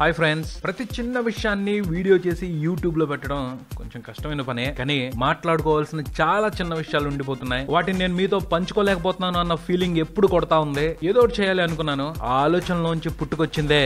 Hi friends, ప్రతి చిన్న విషయాన్ని వీడియో చేసి యూట్యూబ్ లో పెట్టడం కొంచెం కష్టమైన పనే. కానీ మాట్లాడుకోవాల్సిన చాలా చిన్న విషయాలు ఉండిపోతున్నాయి. వాటిని నేను మీతో పంచుకోలేకపోతున్నాను అన్న ఫీలింగ్ ఎప్పుడు కొడతా ఉంది. ఏదో ఒకటి చేయాలి అనుకున్నాను. ఆ ఆలోచనలోంచి పుట్టుకొచ్చిందే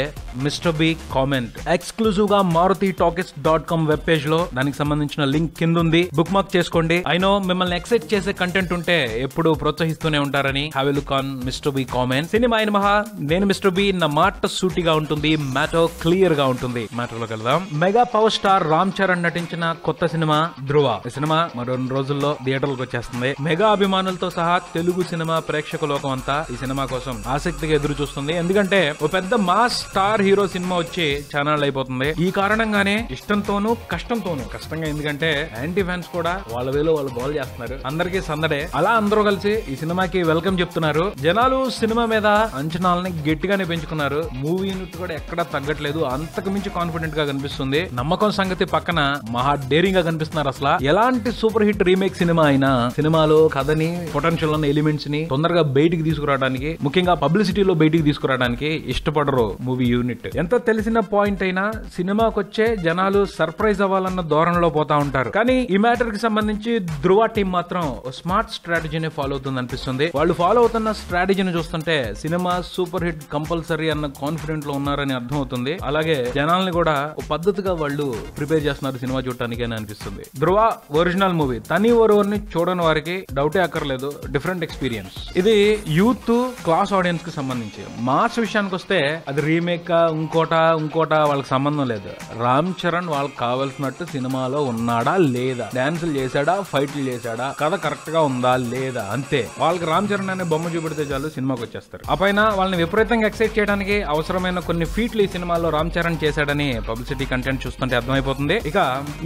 మిస్టర్ బి కామెంట్. ఎక్స్క్లూజివ్ గా maruti-talkies.com వెబ్ పేజ్ లో దానికి సంబంధించిన లింక్ కింద ఉంది, బుక్ మార్క్ చేసుకోండి. అయినో మిమ్మల్ని ఎక్సైట్ చేసే కంటెంట్ ఉంటే ఎప్పుడు ప్రోత్సహిస్తూనే ఉంటారని. Have a look on mister B comment. Cinema అయిన మహా, నేను మిస్టర్ బి. నా మాట సూటిగా ఉంటుంది, మ్యాటర్ క్లియర్ గా ఉంటుంది. మ్యాటర్ లోకి వెళ్దాం. Mega power star Ram Charan నటించిన కొత్త సినిమా ధ్రువ. ఈ సినిమా మరో 2 రోజుల్లో థియేటర్లకు వచ్చేస్తుంది. మెగా అభిమానులతో సహా తెలుగు సినిమా ప్రేక్షక లోకం అంతా ఈ సినిమా కోసం ఆసక్తిగా ఎదురు చూస్తుంది. ఎందుకంటే ఓ పెద్ద మాస్ స్టార్ హీరో సినిమా వచ్చి ఛానల్ అయిపోతుంది. ఈ కారణంగానే ఇష్టంతోనూ కష్టంతోనూ, కష్టంగా ఎందుకంటే యాంటీ ఫ్యాన్స్ కూడా వాళ్ళ వేలో వాళ్ళు గోల్ చేస్తున్నారు. అందరికీ సందడే. అలా అందరూ కలిసి ఈ సినిమాకి వెల్కమ్ చెప్తున్నారు. జనాలు సినిమా మీద అంచనాలని గట్టిగానే పెంచుకున్నారు. మూవీ యూనిట్ కూడా ఎక్కడా తగ్గట్లేదు. అంతకు మించి కాన్ఫిడెంట్ గా కనిపిస్తుంది. నమ్మకం సంగతి పక్కన మహా డేరింగ్ గా కనిపిస్తున్నారు. అసలు ఎలాంటి సూపర్ హిట్ రీమేక్ సినిమా అయినా సినిమాలో కథని, పొటెన్షియల్ ఉన్న ఎలిమెంట్స్ ని తొందరగా బయటికి తీసుకురావడానికి, ముఖ్యంగా పబ్లిసిటీలో బయటికి తీసుకురావడానికి ఇష్టపడరు మూవీ యూనిట్. ఎంత తెలిసిన పాయింట్ అయినా సినిమాకి వచ్చే జనాలు సర్ప్రైజ్ అవ్వాలన్న ధోరణిలో పోతా ఉంటారు. కానీ ఈ మ్యాటర్ కి సంబంధించి ధ్రువ టీం మాత్రం స్మార్ట్ స్ట్రాటజీని ఫాలో అవుతుంది అనిపిస్తుంది. వాళ్ళు ఫాలో అవుతున్న స్ట్రాటజీని చూస్తుంటే సినిమా సూపర్ హిట్ కంపల్సరీ అన్న కాన్ఫిడెంట్ లో ఉన్నారని అర్థం అవుతుంది. అలాగే జనాల్ని కూడా పద్ధతిగా వాళ్ళు ప్రిపేర్ చేస్తున్నారు సినిమా చూడటానికి అని అనిపిస్తుంది. ధ్రువ ఒరిజినల్ మూవీ. తని ఓవర్ని చూడని వారికి డౌటే అక్కర్లేదు. Different experience. ఇది యూత్ క్లాస్ ఆడియన్స్ కి సంబంధించి. మాస్ విషయానికి వస్తే అది రీమేక్ ఇంకోట వాళ్ళకి సంబంధం లేదు. రామ్ చరణ్ వాళ్ళకి కావాల్సినట్టు సినిమాలో ఉన్నాడా లేదా, డాన్సులు చేశాడా, ఫైట్లు చేశాడా, కథ కరెక్ట్ గా ఉందా లేదా, అంతే. వాళ్ళకి రామ్ చరణ్ అనే బొమ్మ చూపెడితే చాలు సినిమాకి వచ్చేస్తారు. ఆ పైన వాళ్ళని విపరీతంగా ఎక్సైట్ చేయడానికి అవసరమైన కొన్ని ఫీట్లు ఈ సినిమాలో రామ్ చరణ్ చేశాడని పబ్లిసిటీ కంటెంట్ చూస్తుంటే అర్థమైపోతుంది. ఇక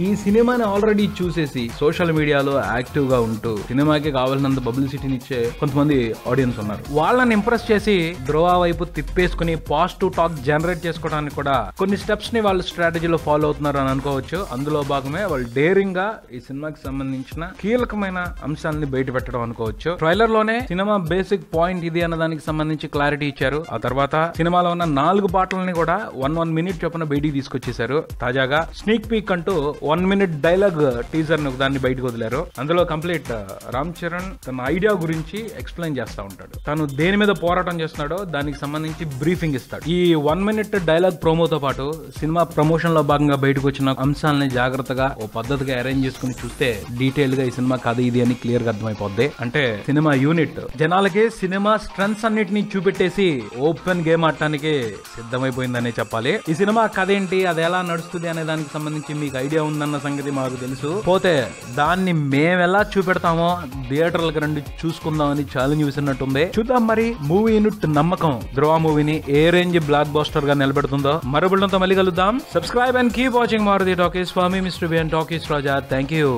ఈ సినిమాని ఆల్రెడీ చూసేసి సోషల్ మీడియాలో యాక్టివ్ గా ఉంటూ సినిమాకి కావాల్సినంత పబ్లిసిటీని ఇచ్చే కొంతమంది ఆడియన్స్ ఉన్నారు. వాళ్ళని ఇంప్రెస్ చేసి ధ్రువ వైపు తిప్పేసుకుని పాజిటివ్ టాక్ జనరేట్ చేసుకోవడానికి కూడా కొన్ని స్టెప్స్ ని వాళ్ళు స్ట్రాటజీలో ఫాలో అవుతున్నారు అని అనుకోవచ్చు. అందులో భాగమే వాళ్ళు డేరింగ్ గా ఈ సినిమాకి సంబంధించిన కీలకమైన అంశాలని బయట పెట్టడం అనుకోవచ్చు. ట్రైలర్ లోనే సినిమా బేసిక్ పాయింట్ ఇది అన్న దానికి సంబంధించి క్లారిటీ ఇచ్చారు. ఆ తర్వాత సినిమాలో ఉన్న 4 పాటలని కూడా 1 మినిట్ చొప్పున బయటికి తీసుకొచ్చేసారు. తాజాగా స్నీక్ పీక్ అంటూ 1 మినిట్ డైలాగ్ టీజర్ దాన్ని బయటకు వదిలారు. అందులో కంప్లీట్ రామ్ చరణ్ తన ఐడియా గురించి ఎక్స్ప్లెయిన్ చేస్తా ఉంటాడు. తను దేని మీద పోరాటం చేస్తున్నాడో దానికి సంబంధించి బ్రీఫింగ్ ఇస్తాడు. ఈ 1 మినిట్ డైలాగ్ ప్రోమోతో పాటు సినిమా ప్రమోషన్ లో భాగంగా బయటకు వచ్చిన అంశాలని జాగ్రత్తగా ఓ పద్ధతిగా అరేంజ్ చేసుకుని చూస్తే డీటెయిల్ గా ఈ సినిమా కథ ఇది అని క్లియర్ గా అర్థమైపోద్ది. అంటే సినిమా యూనిట్ జనాలకి సినిమా స్ట్రెంగ్స్ అన్నిటిని చూపెట్టేసి ఓపెన్ గేమ్ ఆడటానికి సిద్ధమైపోయిందనే చెప్పాలి. ఈ సినిమా కథ ఏంటి, అది ఎలా నడుస్తుంది అనే దానికి సంబంధించి మీకు ఐడియా ఉందన్న సంగతి మాకు తెలుసు. పోతే దాన్ని మేమెలా చూపెడతామో థియేటర్లకు రండి చూసుకుందామని ఛాలెంజ్ విసినట్టుంది. చూద్దాం మరి మూవీ యూనిట్ నమ్మకం ధ్రువ మూవీని ఏ రేంజ్ బ్లాక్ బస్టర్ గా నిలబెడుతుందో. మరో బిల్డంతో మళ్ళీ కలుద్దాం. Subscribe and keep watching Maruti talkies. For me mister B and talkies Raja. Thank you.